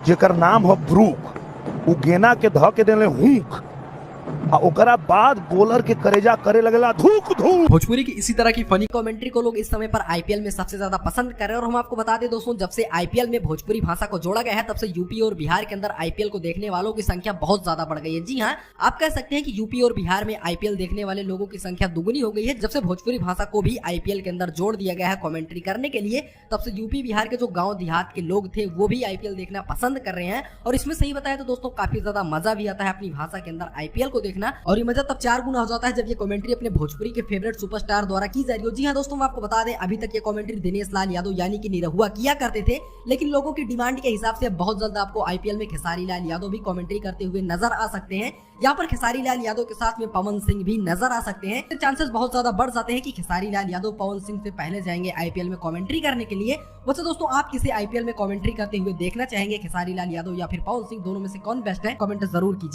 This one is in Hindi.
जेकर नाम हो ब्रूक, उ गेना के ध के देले हुक आ ओकरा बाद बॉलर के करेजा करे लगला धूक धूक। भोजपुरी की इसी तरह की फनी कमेंट्री को लोग इस समय पर आईपीएल में सबसे ज्यादा पसंद कर रहे हैं। और हम आपको बता दें दोस्तों, जब से आईपीएल में भोजपुरी भाषा को जोड़ा गया है तब से यूपी और बिहार के अंदर आईपीएल को देखने वालों की संख्या बहुत ज्यादा बढ़ गई है। जी हाँ, आप कह सकते हैं कि यूपी और बिहार में आईपीएल देखने वाले लोगों की संख्या दुगुनी हो गई है। जब से भोजपुरी भाषा को भी आईपीएल के अंदर जोड़ दिया गया है कमेंट्री करने के लिए, तब से यूपी बिहार के जो गाँव देहात के लोग थे वो भी आईपीएल देखना पसंद कर रहे हैं। और इसमें सही बताया तो दोस्तों काफी ज्यादा मजा भी आता है अपनी भाषा के अंदर आईपीएल को देखना। और ये मजा तब 4 गुना हो जाता है जब ये कमेंट्री अपने भोजपुरी के फेवरेट सुपरस्टार द्वारा की जा रही हो। जी हाँ दोस्तों, मैं आपको बता दें अभी तक ये कमेंट्री दिनेश लाल यादव यानी कि निरहुआ किया करते थे, लेकिन लोगों की डिमांड के हिसाब से बहुत जल्द आपको आईपीएल में खेसारी लाल यादव भी कमेंट्री करते हुए नजर आ सकते हैं। यहाँ पर खेसारी लाल यादव के साथ में पवन सिंह भी नजर आ सकते हैं। तो चांसेस बहुत ज्यादा बढ़ जाते हैं कि खेसारी लाल यादव पवन सिंह से पहले जाएंगे आईपीएल में कमेंट्री करने के लिए। वैसे दोस्तों, आप किसे आईपीएल में कमेंट्री करते हुए देखना चाहेंगे, खेसारी लाल यादव या फिर पवन सिंह, दोनों में से कौन बेस्ट है? कमेंट जरूर कीजिए।